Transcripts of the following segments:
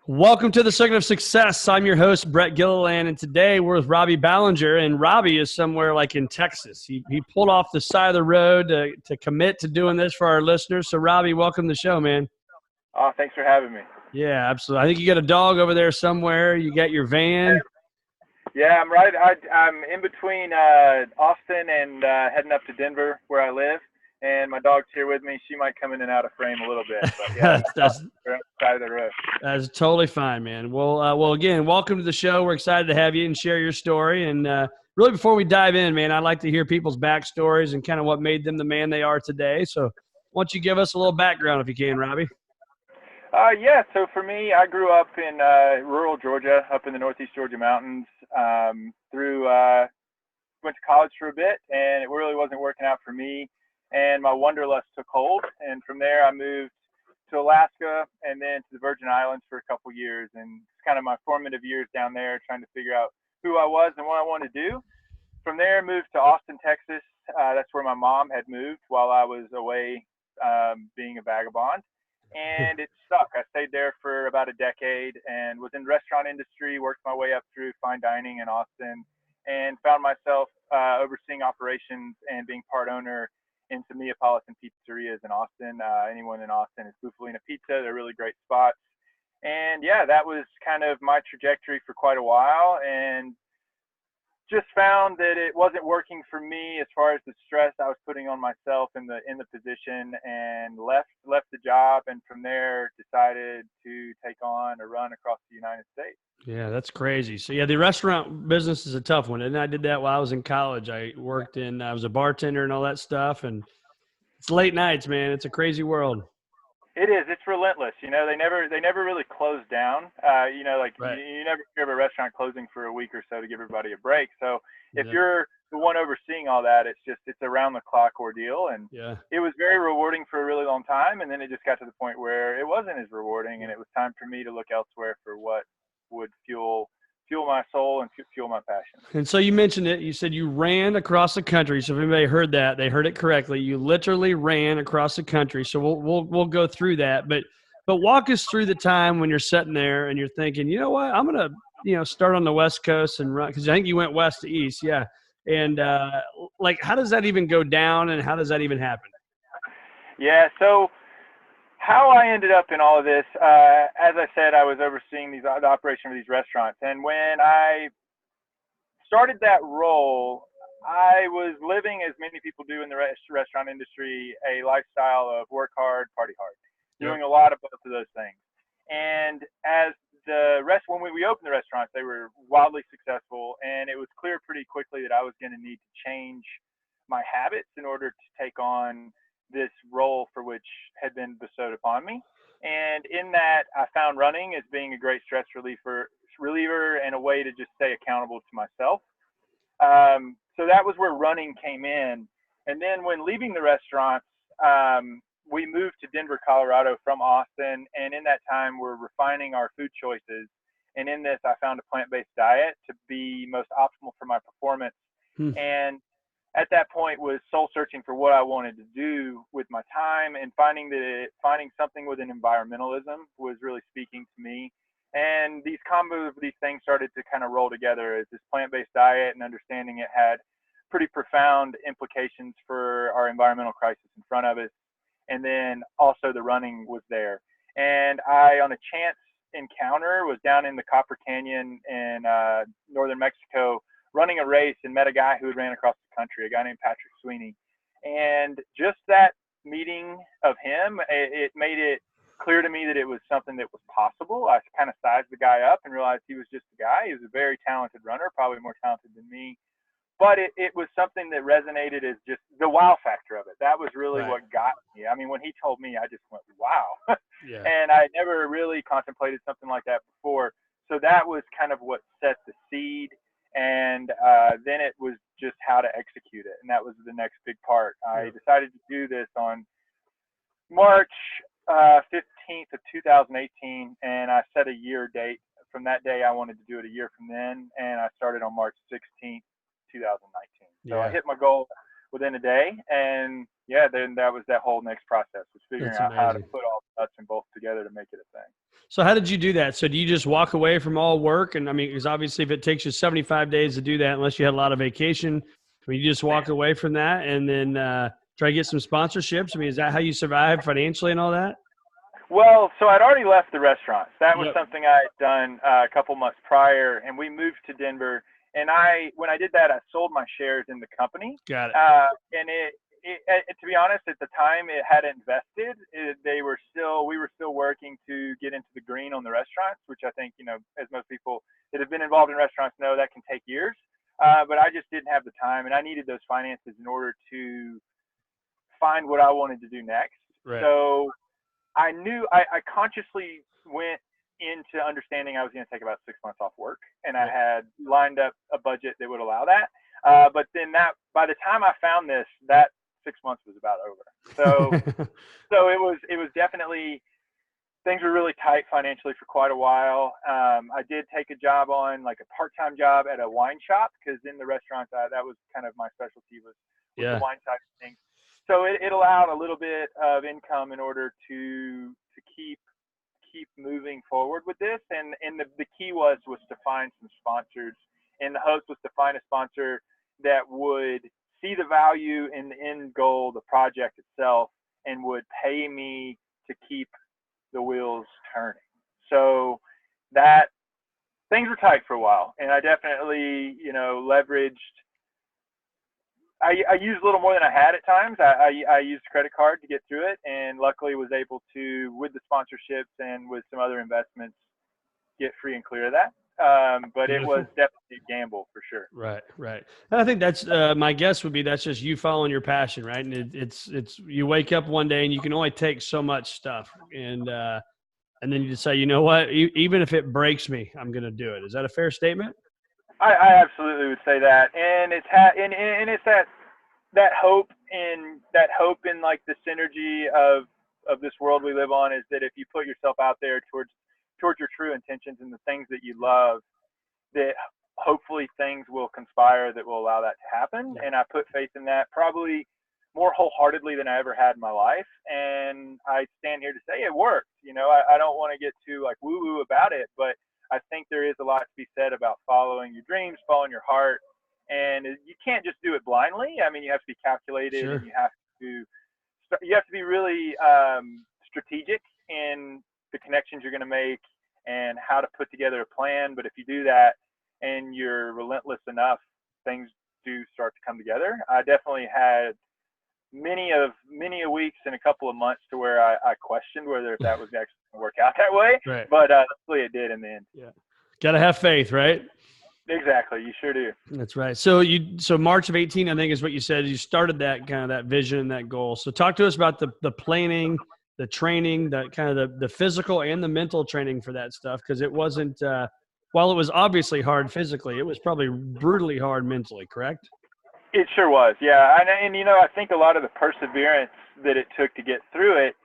Welcome to the Circuit of Success. I'm your host, Brett Gilliland, and today we're with Robbie Balenger, and Robbie is somewhere like in Texas. He pulled off the side of the road to commit to doing this for our listeners. So, Robbie, welcome to the show, man. Oh, thanks for having me. Yeah, absolutely. I think you got a dog over there somewhere. You got your van. Yeah, I'm right. I'm in between Austin and heading up to Denver, where I live, and my dog's here with me. She might come in and out of frame a little bit, but yeah, that's we're on the side of the road. that's totally fine, man. Well, again, welcome to the show. We're excited to have you and share your story. And really, before we dive in, man, I'd like to hear people's backstories and kind of what made them the man they are today. So, why don't you give us a little background if you can, Robbie? Yeah, so for me, I grew up in rural Georgia, up in the Northeast Georgia mountains. Went to college for a bit, and it really wasn't working out for me. And my wanderlust took hold, and from there, I moved to Alaska and then to the Virgin Islands for a couple years. And it's kind of my formative years down there, trying to figure out who I was and what I wanted to do. From there, moved to Austin, Texas. That's where my mom had moved while I was away being a vagabond. And it stuck. I stayed there for about a decade and was in the restaurant industry, worked my way up through fine dining in Austin, and found myself overseeing operations and being part owner in some Neapolitan pizzerias in Austin. Anyone in Austin is Bufalina Pizza. They're really great spots. And yeah, that was kind of my trajectory for quite a while. And just found that it wasn't working for me as far as the stress I was putting on myself in the position, and left the job, and from there decided to take on a run across the United States. Yeah, that's crazy. So, yeah, the restaurant business is a tough one. And I did that while I was in college. I was a bartender and all that stuff. And it's late nights, man. It's a crazy world. It is. It's relentless. They never really close down. Like Right. you never hear of a restaurant closing for a week or so to give everybody a break. So if Yeah. you're the one overseeing all that, it's around the clock ordeal, and Yeah. it was very rewarding for a really long time. And then it just got to the point where it wasn't as rewarding, and it was time for me to look elsewhere for what would fuel my soul and fuel my passion. And so you mentioned it. You said you ran across the country. So if anybody heard that, they heard it correctly. You literally ran across the country. So we'll go through that. But walk us through the time when you're sitting there and you're thinking, you know what, I'm gonna start on the West Coast and run, because I think you went west to east, yeah. And like, how does that even go down, and how does that even happen? Yeah. So how I ended up in all of this, as I said, I was overseeing the operation of these restaurants, and when I started that role, I was living, as many people do in the restaurant industry, a lifestyle of work hard, party hard, Yep. doing a lot of both of those things. And as when we opened the restaurants, they were wildly successful, and it was clear pretty quickly that I was going to need to change my habits in order to take on this role for which had been bestowed upon me. And in that, I found running as being a great stress reliever and a way to just stay accountable to myself. So that was where running came in. And then when leaving the restaurants, we moved to Denver, Colorado from Austin. And in that time, we're refining our food choices. And in this, I found a plant-based diet to be most optimal for my performance. Hmm. And at that point was soul searching for what I wanted to do with my time, and finding something with an environmentalism was really speaking to me. And these combos of these things started to kind of roll together, as this plant-based diet and understanding it had pretty profound implications for our environmental crisis in front of us. And then also the running was there. And I, on a chance encounter, was down in the Copper Canyon in northern Mexico running a race, and met a guy who had ran across the country, a guy named Patrick Sweeney. And just that meeting of him, it made it clear to me that it was something that was possible. I kind of sized the guy up and realized he was just a guy. He was a very talented runner, probably more talented than me. But it was something that resonated as just the wow factor of it. That was really Right. what got me. I mean, when he told me, I just went, wow. Yeah. And I never really contemplated something like that before. So that was kind of what set the seed. And then it was just how to execute it. And that was the next big part. I decided to do this on March 15th of 2018, and I set a year date. From that day, I wanted to do it a year from then, and I started on March 16th, 2019. So I Yeah. hit my goal within a day. And yeah, then that was that whole next process, was figuring That's out how to amazing. put all the nuts and bolts together to make it a thing. So how did you do that? So do you just walk away from all work? And I mean, because obviously if it takes you 75 days to do that, unless you had a lot of vacation, I mean, you just walk away from that and then try to get some sponsorships. I mean, is that how you survive financially and all that? Well, so I'd already left the restaurants. That was Yep. something I had done a couple months prior, and we moved to Denver. And when I did that, I sold my shares in the company. Got it. And to be honest, at the time it hadn't vested. We were still working to get into the green on the restaurants, which I think, as most people that have been involved in restaurants know, that can take years. But I just didn't have the time, and I needed those finances in order to find what I wanted to do next. Right. So I knew I consciously went into understanding I was going to take about 6 months off work, and I had lined up a budget that would allow that. But then by the time I found this, that 6 months was about over. So it was definitely, things were really tight financially for quite a while. I did take a job on, like, a part-time job at a wine shop, because in the restaurant that was kind of my specialty, was the wine side of things. So it allowed a little bit of income in order to keep moving forward with this. And the key was to find some sponsors. And the hopes was to find a sponsor that would see the value in the end goal, the project itself, and would pay me to keep the wheels turning. So that things were tight for a while, and I definitely, leveraged. I used a little more than I had at times. I used a credit card to get through it, and luckily was able to, with the sponsorships and with some other investments, get free and clear of that. But Beautiful. It was definitely a gamble for sure. Right. And I think that's my guess would be that's just you following your passion, right? And it's you wake up one day and you can only take so much stuff, and then you just say, you know what, even if it breaks me, I'm going to do it. Is that a fair statement? I absolutely would say that, and it's it's that hope in like the synergy of this world we live on, is that if you put yourself out there towards your true intentions and the things that you love, that hopefully things will conspire that will allow that to happen. And I put faith in that probably more wholeheartedly than I ever had in my life, and I stand here to say it worked. I don't want to get too like woo woo about it, but I think there is a lot to be said about following your dreams, following your heart, and you can't just do it blindly. I mean, you have to be calculated, Sure. and you have to be really strategic in the connections you're going to make and how to put together a plan. But if you do that and you're relentless enough, things do start to come together. I definitely had many a weeks and a couple of months to where I questioned whether if that was actually going to work out that way. Right. But luckily it did in the end. Yeah. Got to have faith, right? Exactly. You sure do. That's right. So March of 18, I think is what you said. You started that kind of that vision, that goal. So talk to us about the planning, the training, the kind of the physical and the mental training for that stuff. Cause it wasn't, while it was obviously hard physically, it was probably brutally hard mentally, correct? It sure was. Yeah. And I think a lot of the perseverance that it took to get through it,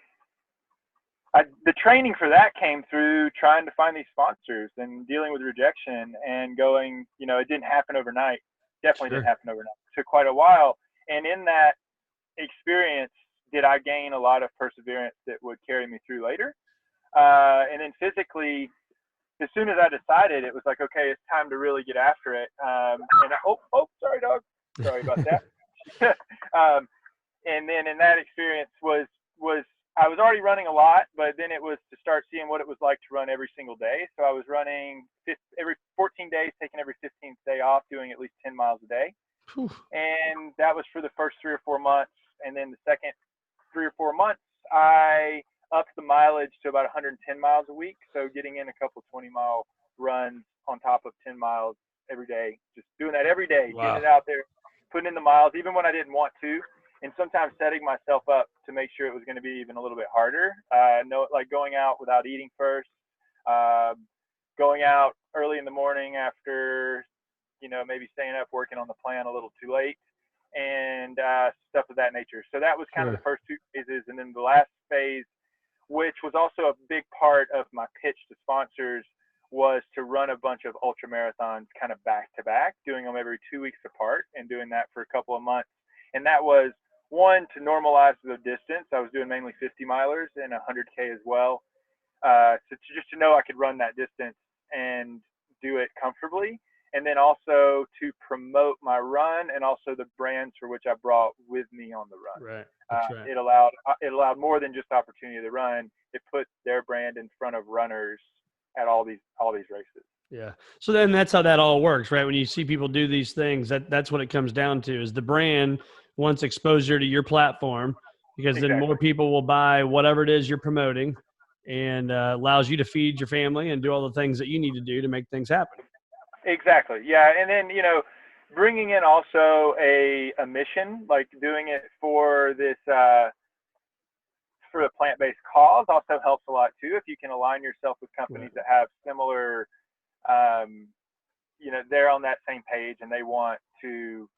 the training for that came through trying to find these sponsors and dealing with rejection and going, it didn't happen overnight. Definitely Sure. didn't happen overnight. It took quite a while. And in that experience, did I gain a lot of perseverance that would carry me through later. And then physically, as soon as I decided, it was like, okay, it's time to really get after it. Sorry, dog. Sorry about that. And then in that experience was I was already running a lot, but then it was to start seeing what it was like to run every single day. So I was running every 14 days, taking every 15th day off, doing at least 10 miles a day. Whew. And that was for the first 3 or 4 months. And then the second 3 or 4 months, I upped the mileage to about 110 miles a week. So getting in a couple 20-mile runs on top of 10 miles every day, just doing that every day, Wow. Getting it out there, putting in the miles, even when I didn't want to. And sometimes setting myself up to make sure it was going to be even a little bit harder. Like going out without eating first, going out early in the morning after, maybe staying up working on the plan a little too late, and stuff of that nature. So that was kind of the first 2 phases. And then the last phase, which was also a big part of my pitch to sponsors, was to run a bunch of ultra marathons kind of back to back, doing them every 2 weeks apart and doing that for a couple of months. And that was one, to normalize the distance. I was doing mainly 50 milers and 100K as well. So just to know I could run that distance and do it comfortably. And then also to promote my run and also the brands for which I brought with me on the run. Right. That's right. It allowed more than just opportunity to run. It put their brand in front of runners at all these races. Yeah. So then that's how that all works, right? When you see people do these things, that's what it comes down to, is the brand wants exposure to your platform, because then more people will buy whatever it is you're promoting, and allows you to feed your family and do all the things that you need to do to make things happen. Exactly. Yeah. And then, bringing in also a mission, like doing it for this, for a plant-based cause also helps a lot too. If you can align yourself with companies that have similar, they're on that same page and they want to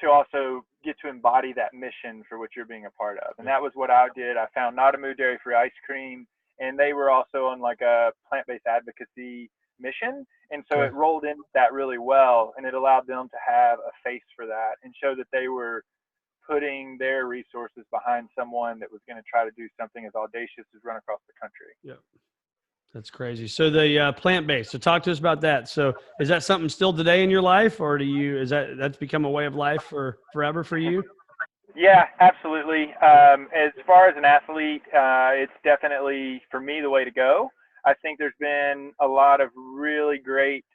also get to embody that mission for which you're being a part of. And that was what I did. I found Nadamu Dairy-Free Ice Cream, and they were also on like a plant-based advocacy mission. And so it rolled into that really well, and it allowed them to have a face for that and show that they were putting their resources behind someone that was going to try to do something as audacious as run across the country. Yeah. That's crazy. So the plant-based, so talk to us about that. So is that something still today in your life, or that's become a way of life for forever for you? Yeah, absolutely. As far as an athlete, it's definitely, for me, the way to go. I think there's been a lot of really great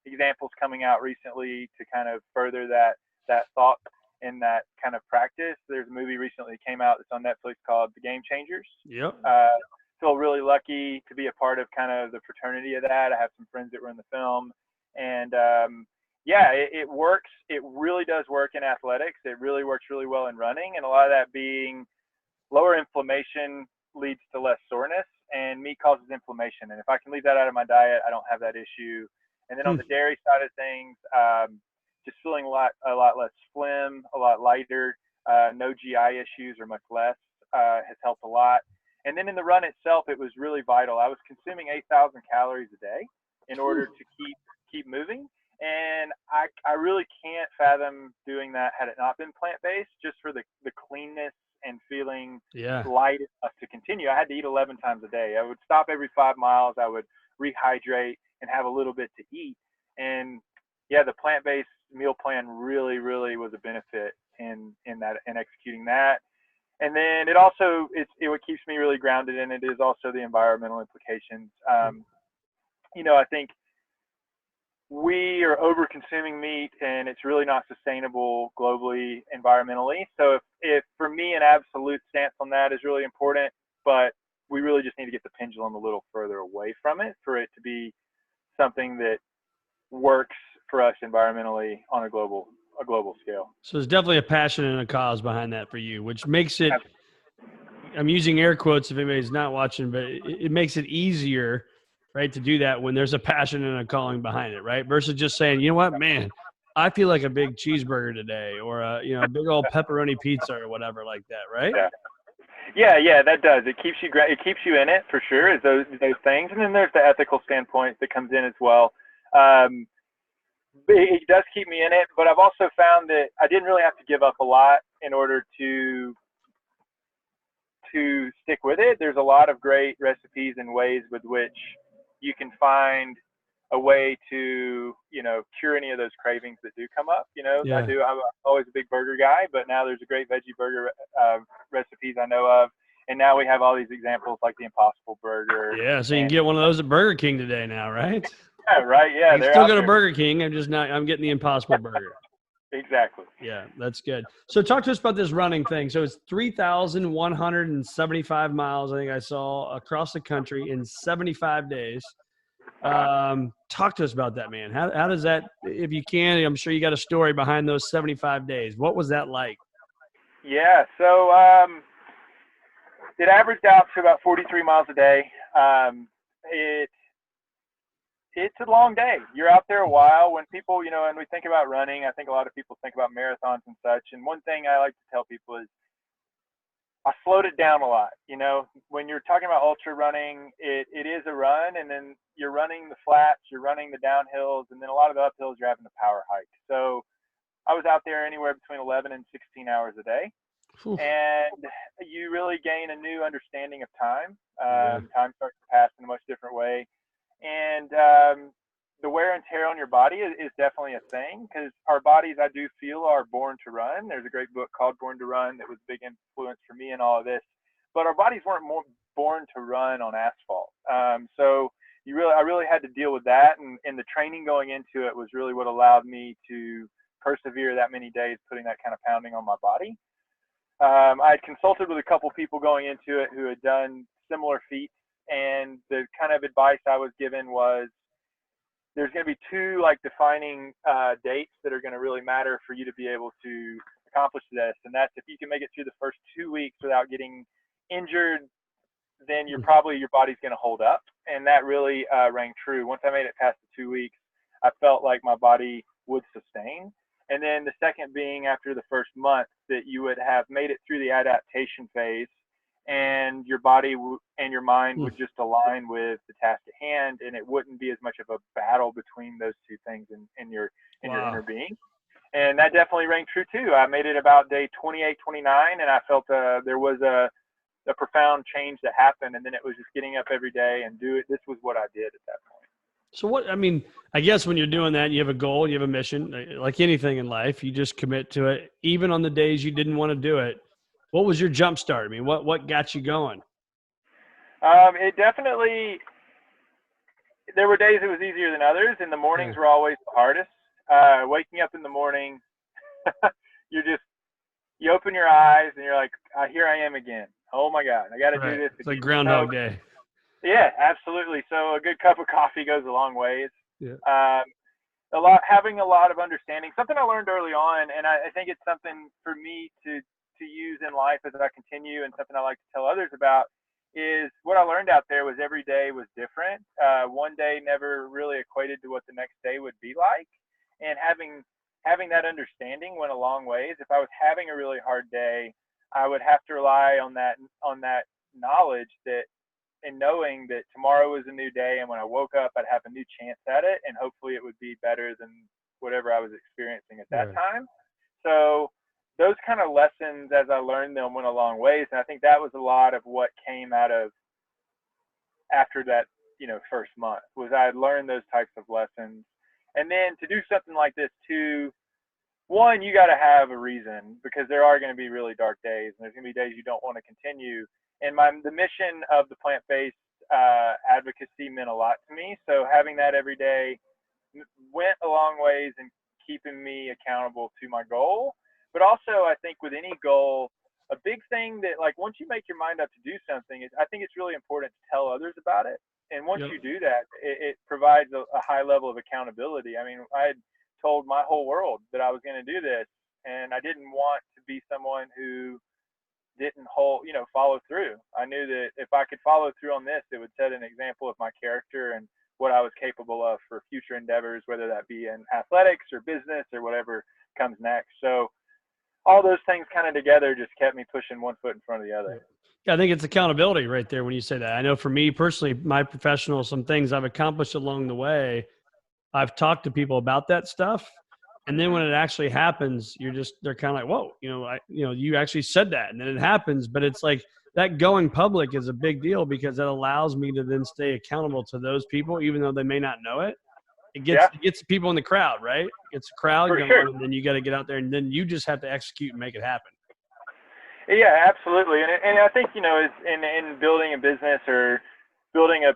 examples coming out recently to kind of further that thought and that kind of practice. There's a movie recently that came out that's on Netflix called The Game Changers. Yep. Feel really lucky to be a part of kind of the fraternity of that. I have some friends that were in the film, and it works. It really does work in athletics. It really works really well in running, and a lot of that being lower inflammation leads to less soreness, and meat causes inflammation. And if I can leave that out of my diet, I don't have that issue. And then on the dairy side of things, just feeling a lot less phlegm, a lot lighter, no GI issues or much less, has helped a lot. And then in the run itself, it was really vital. I was consuming 8,000 calories a day in order to keep moving. And I really can't fathom doing that had it not been plant-based, just for the cleanness and feeling light enough to continue. I had to eat 11 times a day. I would stop every 5 miles. I would rehydrate and have a little bit to eat. And the plant-based meal plan really, really was a benefit in executing that. And then it also, what keeps me really grounded in it is also the environmental implications. I think we are over consuming meat, and it's really not sustainable globally, environmentally. So if for me, an absolute stance on that is really important, but we really just need to get the pendulum a little further away from it for it to be something that works for us environmentally on a global scale. So there's definitely a passion and a cause behind that for you, which makes it, I'm using air quotes if anybody's not watching, but it makes it easier, right, to do that when there's a passion and a calling behind it, right? Versus just saying, you know what, man, I feel like a big cheeseburger today, or a big old pepperoni pizza or whatever like that, right? Yeah, that does. It keeps you in it for sure, is those things. And then there's the ethical standpoint that comes in as well. It does keep me in it, but I've also found that I didn't really have to give up a lot in order to stick with it. There's a lot of great recipes and ways with which you can find a way to, cure any of those cravings that do come up. I'm always a big burger guy, but now there's a great veggie burger recipes I know of. And now we have all these examples like the Impossible Burger. Yeah, so you can get one of those at Burger King today now, right? Yeah, right. Yeah, you still go to Burger King. I'm getting the Impossible Burger. Exactly. Yeah, that's good. So talk to us about this running thing. So it's 3,175 miles, I think I saw, across the country in 75 days. Talk to us about that, man. How does that, if you can, I'm sure you got a story behind those 75 days. What was that like? Yeah, so it averaged out to about 43 miles a day. It's a long day. You're out there a while. When people, and we think about running, I think a lot of people think about marathons and such. And one thing I like to tell people is I slowed it down a lot. When you're talking about ultra running, it is a run, and then you're running the flats, you're running the downhills, and then a lot of the uphills you're having to power hike. So I was out there anywhere between 11 and 16 hours a day. Whew. And you really gain a new understanding of time. Yeah. Time starts to pass in a much different way. And the wear and tear on your body is definitely a thing, because our bodies, I do feel, are born to run. There's a great book called Born to Run that was a big influence for me in all of this. But our bodies weren't born to run on asphalt. So I really had to deal with that. And the training going into it was really what allowed me to persevere that many days, putting that kind of pounding on my body. I had consulted with a couple people going into it who had done similar feats, and the kind of advice I was given was there's going to be two like defining dates that are going to really matter for you to be able to accomplish this, and that's if you can make it through the first 2 weeks without getting injured, then your body's going to hold up. And that really rang true. Once I made it past the 2 weeks, I felt like my body would sustain. And then the second being after the first month, that you would have made it through the adaptation phase, and your body and your mind would just align with the task at hand, and it wouldn't be as much of a battle between those two things in your inner being. And that definitely rang true too. I made it about day 28, 29, and I felt there was a profound change that happened. And then it was just getting up every day and do it. This was what I did at that point. So I guess when you're doing that, you have a goal, you have a mission, like anything in life, you just commit to it. Even on the days you didn't want to do it, what was your jump start? I mean, what got you going? It definitely, there were days it was easier than others, and the mornings were always the hardest. Waking up in the morning, you open your eyes and you're like, here I am again. Oh my God, I got to do this. It's like Groundhog Day. Yeah, absolutely. So a good cup of coffee goes a long ways. Yeah. Having a lot of understanding, something I learned early on, and I think it's something for me to use in life as I continue, and something I like to tell others about, is what I learned out there was every day was different. One day never really equated to what the next day would be like. And having that understanding went a long ways. If I was having a really hard day, I would have to rely on that knowledge that, and knowing that tomorrow was a new day, and when I woke up, I'd have a new chance at it, and hopefully it would be better than whatever I was experiencing at that time. So those kind of lessons, as I learned them, went a long ways. And I think that was a lot of what came out of after that, first month, was I had learned those types of lessons. And then to do something like this too, one, you got to have a reason, because there are going to be really dark days, and there's going to be days you don't want to continue. And the mission of the plant-based advocacy meant a lot to me. So having that every day went a long ways in keeping me accountable to my goal. But also, I think with any goal, a big thing that, like, once you make your mind up to do something, is I think it's really important to tell others about it. And once you do that, it provides a high level of accountability. I mean, I had told my whole world that I was going to do this, and I didn't want to be someone who didn't follow through. I knew that if I could follow through on this, it would set an example of my character and what I was capable of for future endeavors, whether that be in athletics or business or whatever comes next. So all those things kind of together just kept me pushing one foot in front of the other. Yeah, I think it's accountability right there when you say that. I know for me personally, my professional, some things I've accomplished along the way, I've talked to people about that stuff. And then when it actually happens, they're kind of like, whoa, you actually said that, and then it happens. But it's like that going public is a big deal, because it allows me to then stay accountable to those people, even though they may not know it. It gets people in the crowd, right? It gets the crowd going, and then you got to get out there, and then you just have to execute and make it happen. Yeah, absolutely. And I think, in building a business or building a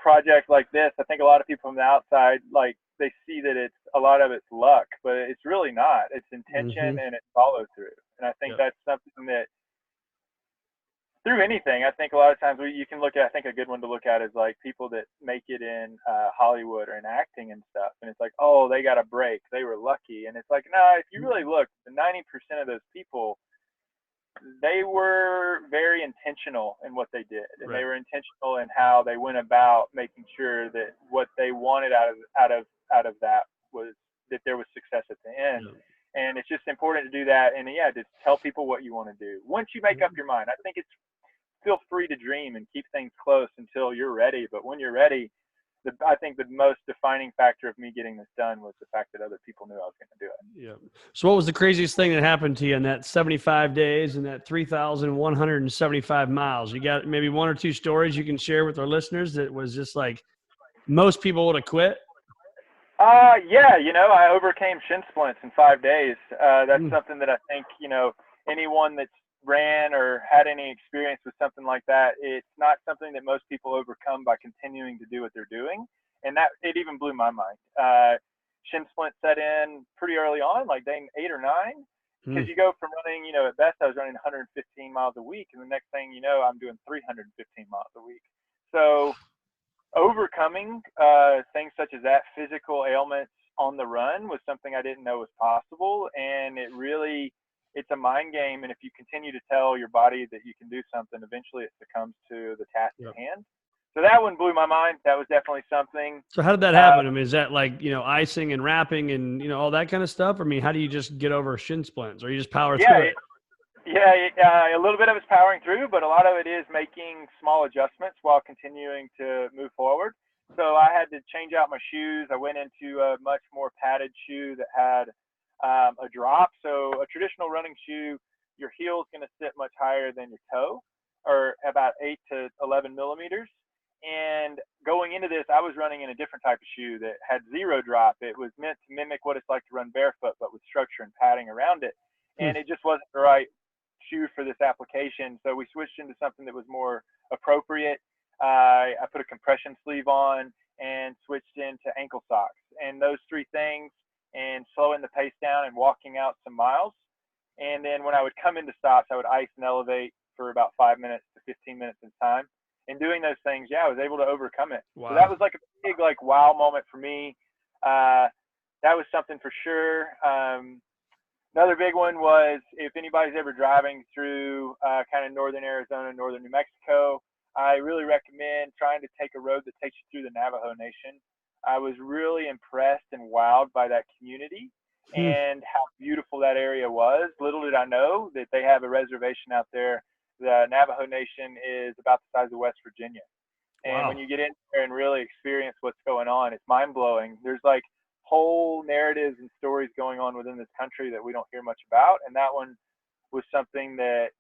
project like this, I think a lot of people from the outside, like, they see that it's a lot of it's luck, but it's really not. It's intention and it's follow through. And I think that's something that through anything, I think a lot of times you can look at, I think a good one to look at is like people that make it in Hollywood or in acting and stuff. And it's like, oh, they got a break. They were lucky. And it's like, no, if you really look, the 90% of those people, they were very intentional in what they did, and they were intentional in how they went about making sure that what they wanted out of that was that there was success at the end. And it's just important to do that, and just tell people what you want to do. Once you make up your mind, I think it's feel free to dream and keep things close until you're ready. But when you're ready, I think the most defining factor of me getting this done was the fact that other people knew I was going to do it. Yeah. So what was the craziest thing that happened to you in that 75 days and that 3,175 miles? You got maybe one or two stories you can share with our listeners that was just like most people would have quit? Yeah, I overcame shin splints in 5 days. That's Mm. something that I think, anyone that's ran or had any experience with something like that, it's not something that most people overcome by continuing to do what they're doing. And that, it even blew my mind. Shin splint set in pretty early on, like day 8 or 9, because Mm. you go from running, at best I was running 115 miles a week. And the next thing you know, I'm doing 315 miles a week. So, overcoming things such as that, physical ailments on the run, was something I didn't know was possible. And it's a mind game. And if you continue to tell your body that you can do something, eventually it succumbs to the task Yep. at hand. So that one blew my mind. That was definitely something. So how did that happen? I mean, is that like, icing and wrapping and, all that kind of stuff? I mean, how do you just get over shin splints, or you just power Yeah, through it? a little bit of it's powering through, but a lot of it is making small adjustments while continuing to move forward. So I had to change out my shoes. I went into a much more padded shoe that had a drop. So a traditional running shoe, your heel is going to sit much higher than your toe, or about 8 to 11 millimeters. And going into this, I was running in a different type of shoe that had zero drop. It was meant to mimic what it's like to run barefoot, but with structure and padding around it. Hmm. And it just wasn't the right shoe for this application. So we switched into something that was more appropriate. I put a compression sleeve on and switched into ankle socks. And those three things, and slowing the pace down and walking out some miles. And then when I would come into stops, I would ice and elevate for about 5 minutes to 15 minutes at a time. And doing those things, I was able to overcome it. Wow. So that was like a big, like, wow moment for me. That was something for sure. Another big one was, if anybody's ever driving through kind of northern Arizona, northern New Mexico, I really recommend trying to take a road that takes you through the Navajo Nation. I was really impressed and wowed by that community and how beautiful that area was. Little did I know that they have a reservation out there. The Navajo Nation is about the size of West Virginia. And when Wow. you get in there and really experience what's going on, it's mind blowing. There's like whole narratives and stories going on within this country that we don't hear much about. And that one was something that,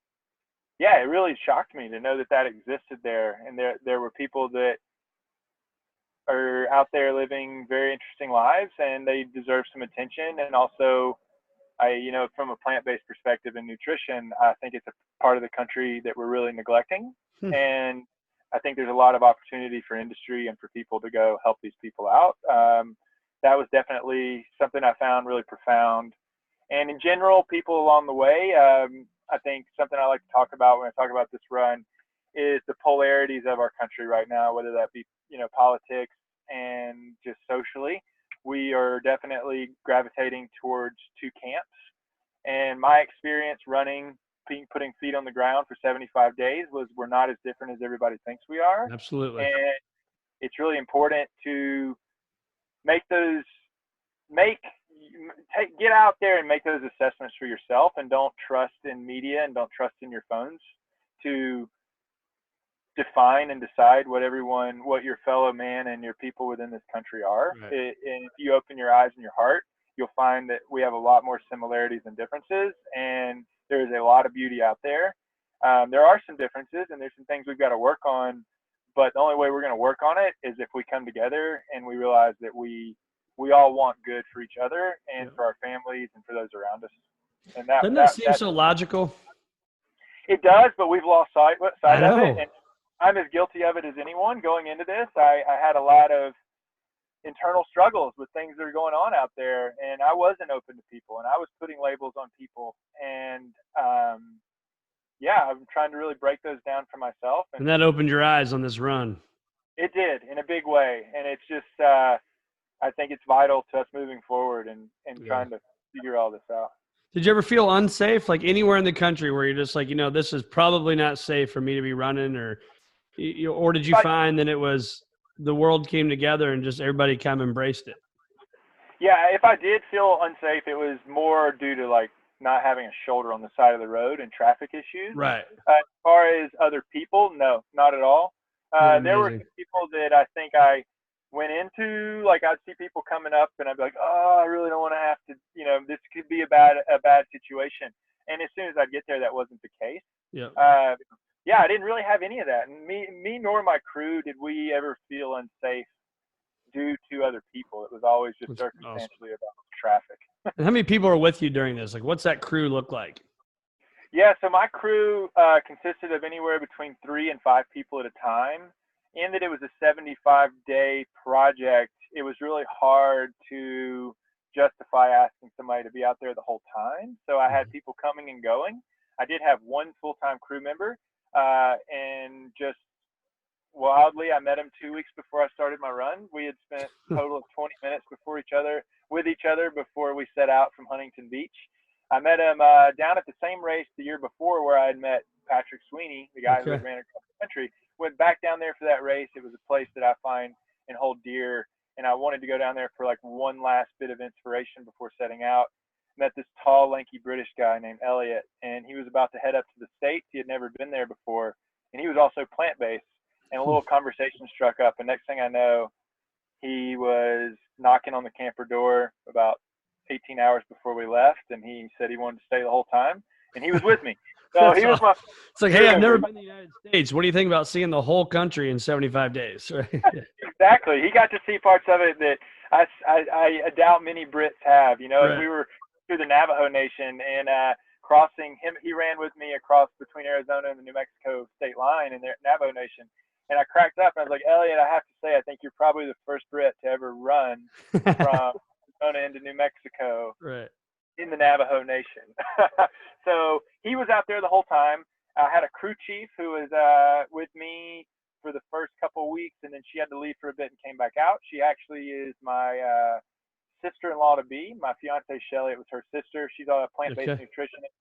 it really shocked me to know that that existed there. And there were people that are out there living very interesting lives, and they deserve some attention. And also, from a plant-based perspective in nutrition, I think it's a part of the country that we're really neglecting. Hmm. And I think there's a lot of opportunity for industry and for people to go help these people out. That was definitely something I found really profound. And in general, people along the way, I think something I like to talk about when I talk about this run is the polarities of our country right now, whether that be, politics and just socially. We are definitely gravitating towards two camps. And my experience running, putting feet on the ground for 75 days was, we're not as different as everybody thinks we are. Absolutely. And it's really important to make those, get out there and make those assessments for yourself, and don't trust in media and don't trust in your phones to define and decide what your fellow man and your people within this country are. Right. And if you open your eyes and your heart, you'll find that we have a lot more similarities than differences, and there's a lot of beauty out there. There are some differences, and there's some things we've got to work on, but the only way we're going to work on it is if we come together and we realize that we all want good for each other and for our families and for those around us. And Doesn't that seem so logical? It does, but we've lost sight of it. And I'm as guilty of it as anyone. Going into this, I had a lot of internal struggles with things that are going on out there, and I wasn't open to people, and I was putting labels on people. And I'm trying to really break those down for myself. And that opened your eyes on this run. It did, in a big way. And it's just, I think it's vital to us moving forward and trying to figure all this out. Did you ever feel unsafe, like anywhere in the country where you're just like, this is probably not safe for me to be running, or did you find that it was the world came together and just everybody kind of embraced it? Yeah, if I did feel unsafe, it was more due to like not having a shoulder on the side of the road and traffic issues. Right. As far as other people, no, not at all. There were some people that I think I went into, like, I'd see people coming up and I'd be like, oh, I really don't want to have to, this could be a bad situation. And as soon as I'd get there, that wasn't the case. Yeah. Yeah, I didn't really have any of that. And me nor my crew did we ever feel unsafe due to other people. It was always just circumstantially about traffic. And how many people are with you during this? Like, what's that crew look like? Yeah, so my crew consisted of anywhere between 3 and 5 people at a time. In that it was a 75-day project, it was really hard to justify asking somebody to be out there the whole time. So I had people coming and going. I did have one full-time crew member, and just wildly, I met him 2 weeks before I started my run. We had spent a total of 20 minutes with each other before we set out from Huntington Beach. I met him down at the same race the year before where I had met Patrick Sweeney, the guy who had ran across the country. Went back down there for that race. It was a place that I find and hold dear, and I wanted to go down there for like one last bit of inspiration before setting out. Met this tall, lanky British guy named Elliot, and he was about to head up to the States. He had never been there before, and he was also plant-based. And a little conversation struck up, and next thing I know, he was knocking on the camper door about 18 hours before we left, and he said he wanted to stay the whole time, and he was with me. So he was my. It's like, hey, I've never been to the United States. What do you think about seeing the whole country in 75 days? Right? Exactly. He got to see parts of it that I doubt many Brits have. Right. We were through the Navajo Nation and crossing him. He ran with me across between Arizona and the New Mexico state line in the Navajo Nation. And I cracked up and I was like, Elliot, I have to say, I think you're probably the first Brit to ever run from Arizona into New Mexico. Right. In the Navajo Nation. So he was out there the whole time. I had a crew chief who was with me for the first couple of weeks, and then she had to leave for a bit and came back out. She actually is my sister-in-law to be. My fiance Shelly, it was her sister. She's a plant-based nutritionist,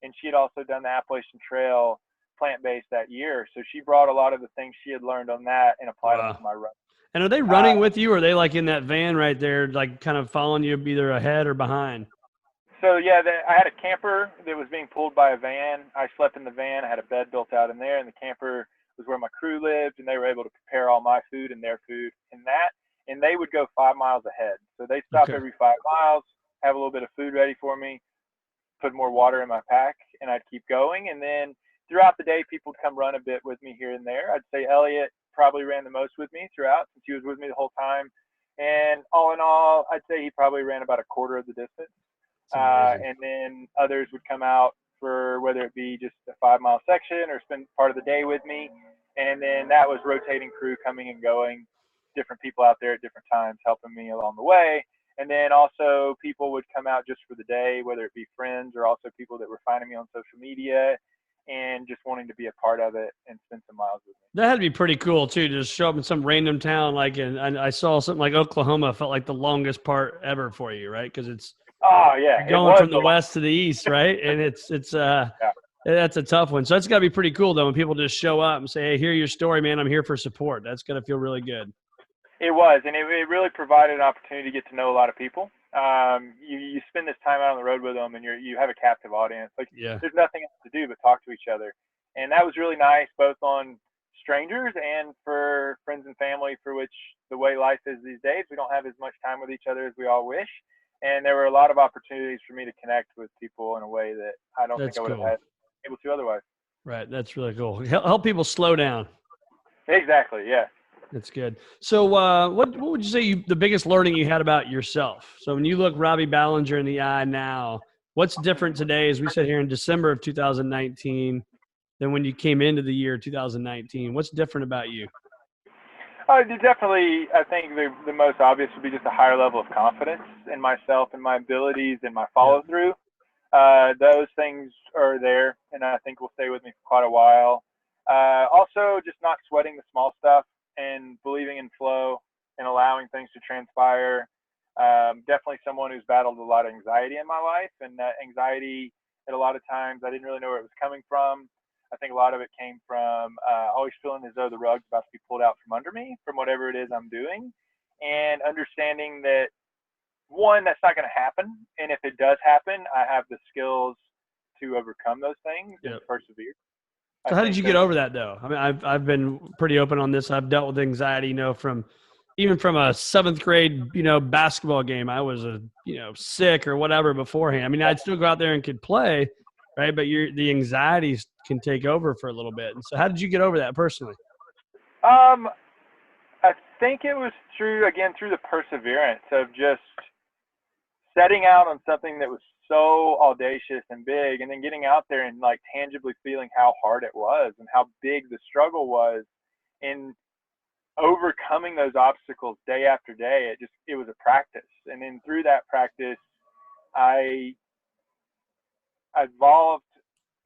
and she had also done the Appalachian Trail plant-based that year. So she brought a lot of the things she had learned on that and applied them to my run. And are they running with you, or are they like in that van right there, like kind of following you either ahead or behind? So, yeah, I had a camper that was being pulled by a van. I slept in the van. I had a bed built out in there, and the camper was where my crew lived, and they were able to prepare all my food and their food in that. And they would go 5 miles ahead. So they'd stop every 5 miles, have a little bit of food ready for me, put more water in my pack, and I'd keep going. And then throughout the day, people would come run a bit with me here and there. I'd say Elliot probably ran the most with me throughout since he was with me the whole time. And all in all, I'd say he probably ran about a quarter of the distance. And then others would come out for whether it be just a 5 mile section or spend part of the day with me. And then that was rotating crew coming and going, different people out there at different times helping me along the way. And then also people would come out just for the day, whether it be friends or also people that were finding me on social media and just wanting to be a part of it and spend some miles with me. That had to be pretty cool too, to just show up in some random town. Like, and I saw something like Oklahoma felt like the longest part ever for you, right? Because it's going from the west to the east, right? And it's that's a tough one. So that's got to be pretty cool though when people just show up and say, hey, hear your story, man. I'm here for support. That's got to feel really good. It was, and it really provided an opportunity to get to know a lot of people. You spend this time out on the road with them, and you have a captive audience. Like, there's nothing else to do but talk to each other, and that was really nice, both on strangers and for friends and family. For which the way life is these days, we don't have as much time with each other as we all wish, and there were a lot of opportunities for me to connect with people in a way that I don't think I would have had able to otherwise. Right, that's really cool. Help people slow down. Exactly. Yeah. That's good. So what would you say the biggest learning you had about yourself? So when you look Robbie Balenger in the eye now, what's different today as we sit here in December of 2019 than when you came into the year 2019? What's different about you? Definitely, I think the most obvious would be just a higher level of confidence in myself and my abilities and my follow through. Those things are there, and I think will stay with me for quite a while. Also, just not sweating the small stuff and believing in flow and allowing things to transpire. Definitely someone who's battled a lot of anxiety in my life, and that anxiety at a lot of times I didn't really know where it was coming from. I think a lot of it came from always feeling as though the rug's about to be pulled out from under me from whatever it is I'm doing, and understanding that, one, that's not going to happen, and if it does happen, I have the skills to overcome those things and persevere. So how did you get over that though? I mean, I've been pretty open on this. I've dealt with anxiety, from even from a 7th grade, basketball game, I was sick or whatever beforehand. I mean, I'd still go out there and could play, right? But the anxieties can take over for a little bit. And so how did you get over that personally? Um, I think it was through the perseverance of just setting out on something that was so audacious and big, and then getting out there and like tangibly feeling how hard it was and how big the struggle was, in overcoming those obstacles day after day. It was a practice, and then through that practice, I evolved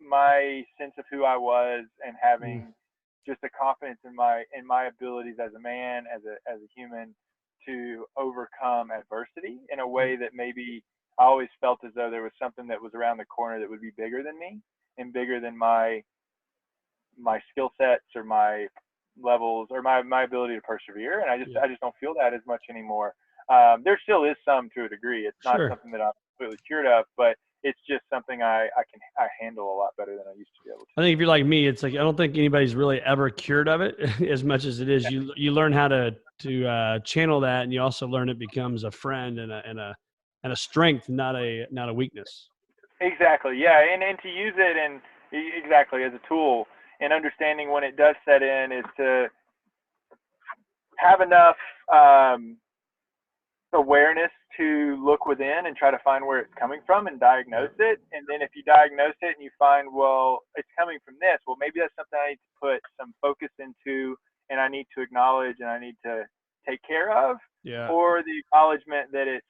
my sense of who I was, and having just a confidence in my abilities as a man, as a human, to overcome adversity in a way that maybe I always felt as though there was something that was around the corner that would be bigger than me and bigger than my skill sets or my levels or my ability to persevere. And I just don't feel that as much anymore. There still is some to a degree. It's not something that I'm completely cured of, but it's just something I handle a lot better than I used to be able to. I think if you're like me, it's like I don't think anybody's really ever cured of it as much as it is. You learn how to channel that, and you also learn it becomes a friend and a strength, not a weakness. Exactly. Yeah, and to use it and exactly as a tool, and understanding when it does set in is to have enough awareness to look within and try to find where it's coming from and diagnose it. And then if you diagnose it and you find, well, it's coming from this, well, maybe that's something I need to put some focus into, and I need to acknowledge, and I need to take care of. Yeah. Or the acknowledgement that it's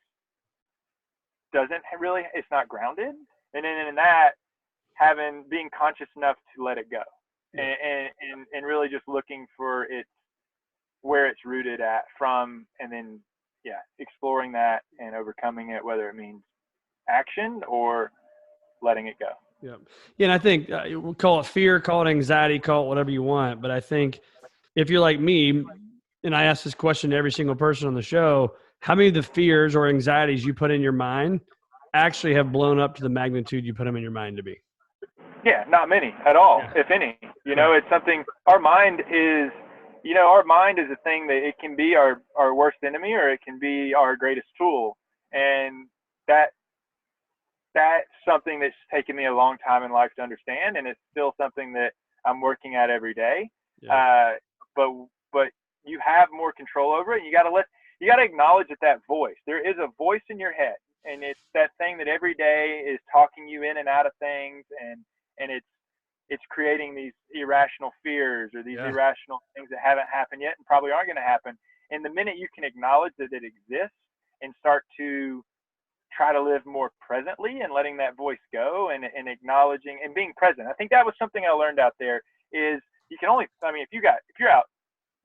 not grounded. And then in that, being conscious enough to let it go. Yeah. And really just looking for where it's rooted at from, and then exploring that and overcoming it, whether it means action or letting it go. Yeah. And I think we'll call it fear, call it anxiety, call it whatever you want. But I think if you're like me, and I ask this question to every single person on the show, how many of the fears or anxieties you put in your mind actually have blown up to the magnitude you put them in your mind to be? Yeah, not many at all, if any. It's something, our mind is a thing that it can be our worst enemy, or it can be our greatest tool. And that's something that's taken me a long time in life to understand, and it's still something that I'm working at every day. Yeah. But you have more control over it. And you got to acknowledge that voice. There is a voice in your head, and it's that thing that every day is talking you in and out of things, and it's creating these irrational fears or these irrational things that haven't happened yet and probably aren't going to happen. And the minute you can acknowledge that it exists and start to try to live more presently and letting that voice go, and acknowledging and being present. I think that was something I learned out there, is you can only, if you're out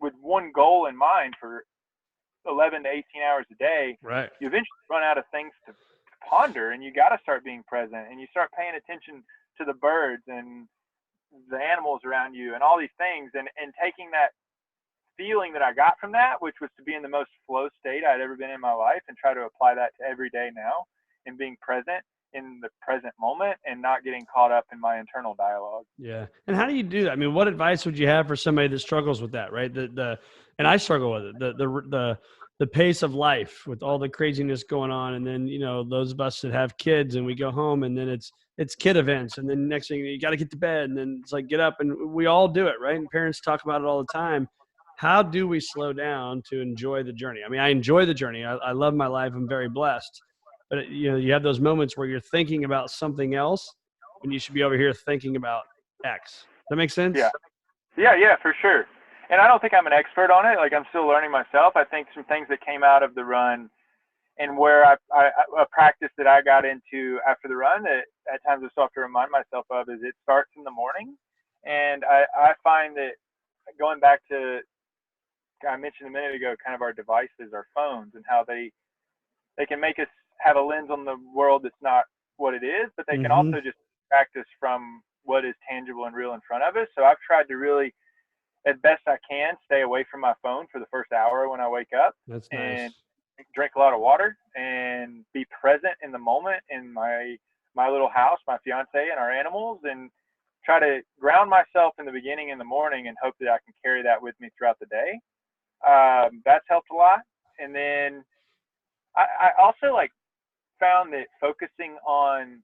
with one goal in mind for 11 to 18 hours a day, right, you eventually run out of things to ponder, and you got to start being present, and you start paying attention to the birds and the animals around you and all these things, and taking that feeling that I got from that, which was to be in the most flow state I'd ever been in my life, and try to apply that to every day now, and being present in the present moment and not getting caught up in my internal dialogue. Yeah. And how do you do that? I mean, what advice would you have for somebody that struggles with that, right? And I struggle with it, the pace of life with all the craziness going on. And then, those of us that have kids and we go home, and then it's kid events. And then next thing you got to get to bed, and then it's like, get up, and we all do it. Right. And parents talk about it all the time. How do we slow down to enjoy the journey? I mean, I enjoy the journey. I love my life. I'm very blessed. But, you have those moments where you're thinking about something else when you should be over here thinking about X. That makes sense? Yeah, for sure. And I don't think I'm an expert on it. Like, I'm still learning myself. I think some things that came out of the run, and where a practice that I got into after the run that at times I still have to remind myself of, is it starts in the morning. And I find that, going back to, I mentioned a minute ago, kind of our devices, our phones, and how they can make us have a lens on the world that's not what it is, but they can also just practice from what is tangible and real in front of us. So I've tried to really, as best I can, stay away from my phone for the first hour when I wake up. That's nice. And drink a lot of water and be present in the moment in my little house, my fiance and our animals, and try to ground myself in the beginning in the morning, and hope that I can carry that with me throughout the day. That's helped a lot. And then I also like found that focusing on,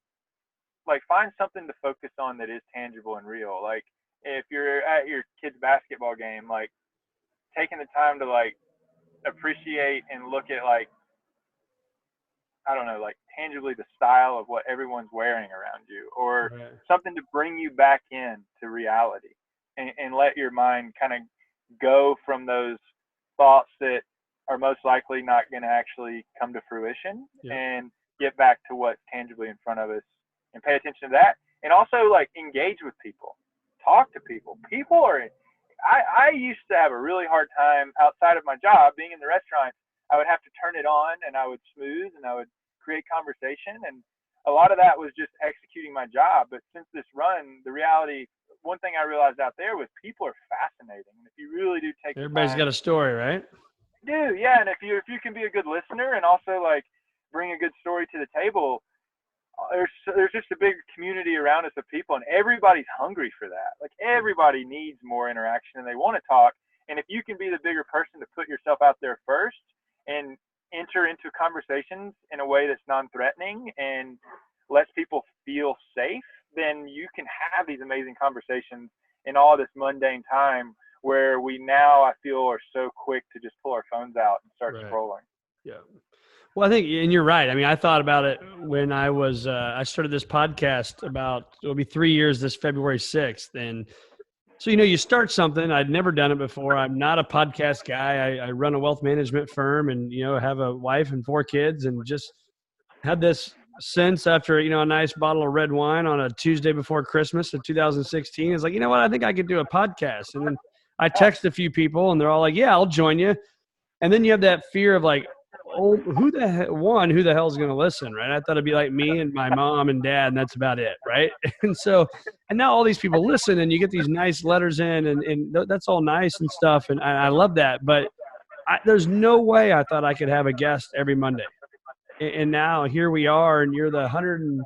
like, find something to focus on that is tangible and real. Like if you're at your kid's basketball game, like taking the time to like appreciate and look at, like, I don't know, like tangibly the style of what everyone's wearing around you, or Right. something to bring you back in to reality, and let your mind kind of go from those thoughts that are most likely not going to actually come to fruition, Yep. and get back to what's tangibly in front of us and pay attention to that. And also like engage with people, talk to people. People are, I used to have a really hard time outside of my job being in the restaurant. I would have to turn it on and I would smooth and I would create conversation. And a lot of that was just executing my job. But since this run, the reality, one thing I realized out there was people are fascinating. And if you really do take the Everybody's time, got a story, right? yeah. And if you can be a good listener and also like bring a good story to the table, there's just a big community around us of people, and everybody's hungry for that. Like everybody needs more interaction and they want to talk. And if you can be the bigger person to put yourself out there first and enter into conversations in a way that's non-threatening and lets people feel safe, then you can have these amazing conversations in all this mundane time where we now, I feel, are so quick to just pull our phones out and start Right. scrolling. Yeah. Well, I think, and you're right. I mean, I thought about it when I started this podcast it'll be 3 years this February 6th. And so, you start something. I'd never done it before. I'm not a podcast guy. I run a wealth management firm and, have a wife and 4 kids, and just had this sense after, a nice bottle of red wine on a Tuesday before Christmas of 2016. It's like, you know what? I think I could do a podcast. And then I text a few people and they're all like, yeah, I'll join you. And then you have that fear of like, oh, who the hell is going to listen, right? I thought it'd be like me and my mom and dad, and that's about it, right? And now all these people listen, and you get these nice letters in, and that's all nice and stuff, and I love that. But there's no way I thought I could have a guest every Monday. And now here we are, and you're the 157th,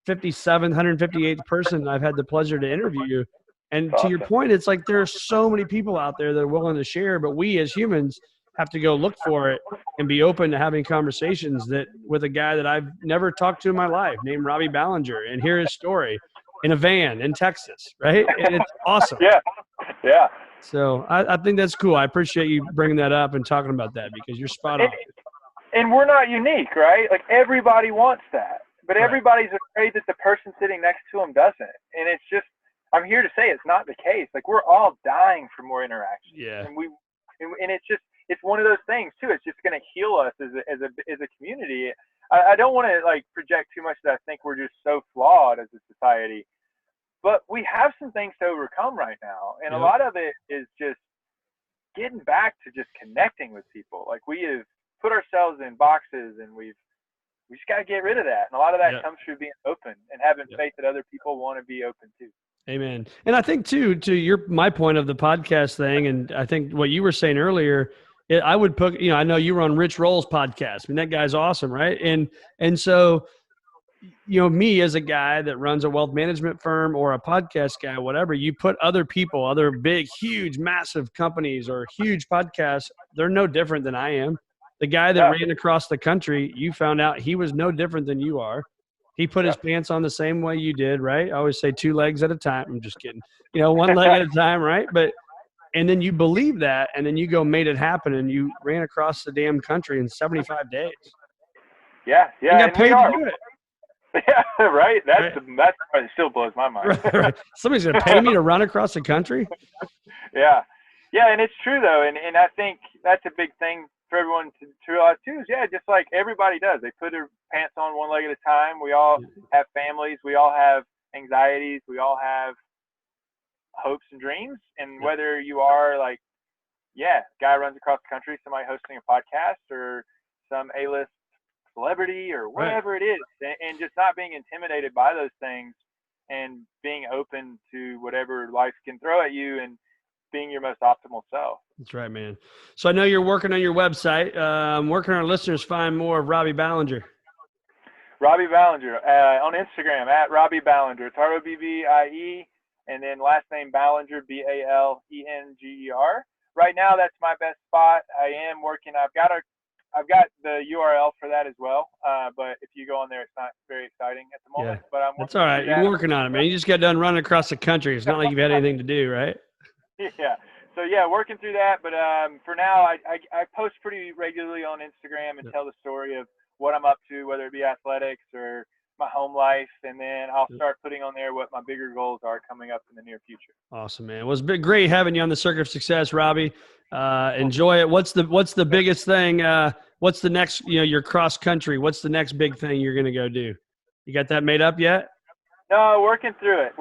158th person I've had the pleasure to interview you. And to your point, it's like there are so many people out there that are willing to share, but we as humans have to go look for it and be open to having conversations with a guy that I've never talked to in my life named Robbie Balenger, and hear his story in a van in Texas, right? And it's awesome. Yeah. So I think that's cool. I appreciate you bringing that up and talking about that, because you're spot on. And we're not unique, right? Like everybody wants that, but everybody's afraid that the person sitting next to them doesn't. And it's just, I'm here to say it's not the case. Like we're all dying for more interaction. Yeah. And it's just, it's one of those things too. It's just going to heal us as a community. I don't want to like project too much that I think we're just so flawed as a society, but we have some things to overcome right now. And a lot of it is just getting back to just connecting with people. Like we have put ourselves in boxes, and we just got to get rid of that. And a lot of that comes through being open and having faith that other people want to be open too. Amen. And I think too, to my point of the podcast thing, and I think what you were saying earlier, I would put, I know you were on Rich Roll's podcast. I mean, that guy's awesome, right? And so, me as a guy that runs a wealth management firm or a podcast guy, whatever, you put other people, other big, huge, massive companies or huge podcasts, they're no different than I am. The guy that ran across the country, you found out he was no different than you are. He put his pants on the same way you did, right? I always say 2 legs at a time. I'm just kidding. 1 leg at a time, right? And then you believe that, and then you made it happen, and you ran across the damn country in 75 days. Yeah. And got paid to do it. Yeah, right. That's what still blows my mind. Right. Somebody's going to pay me to run across the country? Yeah, and it's true though, and I think that's a big thing for everyone to realize too. Is just like everybody does, they put their pants on 1 leg at a time. We all have families, we all have anxieties, we all have hopes and dreams. And whether you are like, guy runs across the country, somebody hosting a podcast, or some A-list celebrity, or whatever it is, and just not being intimidated by those things, and being open to whatever life can throw at you, and being your most optimal self. That's right, man. So I know you're working on your website. Where can our listeners find more of Robbie Balenger? Robbie Balenger on Instagram at Robbie Balenger. It's ROBBIE, and then last name Balenger, BALENGER. right now that's my best spot. I am working. I've got the URL for that as well. But if you go on there, it's not very exciting at the moment. Yeah. But I'm That's working all right. through You're that. working on it, man. You just got done running across the country. It's not like you've had anything to do, right? Yeah. So yeah, working through that. But for now, I post pretty regularly on Instagram and Yep. tell the story of what I'm up to, whether it be athletics or my home life, and then I'll start putting on there what my bigger goals are coming up in the near future. Awesome, man. Well, it's been great having you on the Circuit of Success, Robbie. Enjoy it. What's the biggest thing? What's the next? Your cross country. What's the next big thing you're gonna go do? You got that made up yet? No, working through it.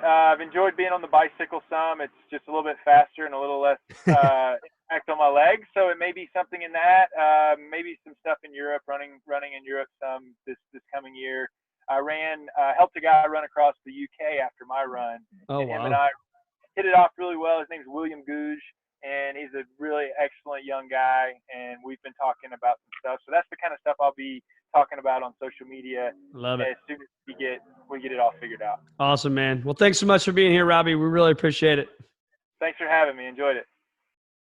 I've enjoyed being on the bicycle some. It's just a little bit faster and a little less impact on my legs. So it may be something in that. Maybe some stuff in Europe, running in Europe some this coming year. I helped a guy run across the UK after my run, Oh, and him wow. and I hit it off really well. His name's William Gouge, and he's a really excellent young guy. And we've been talking about some stuff. So that's the kind of stuff I'll be talking about on social media Love it. as soon as we get it all figured out. Awesome, man. Well, thanks so much for being here, Robbie. We really appreciate it. Thanks for having me. Enjoyed it.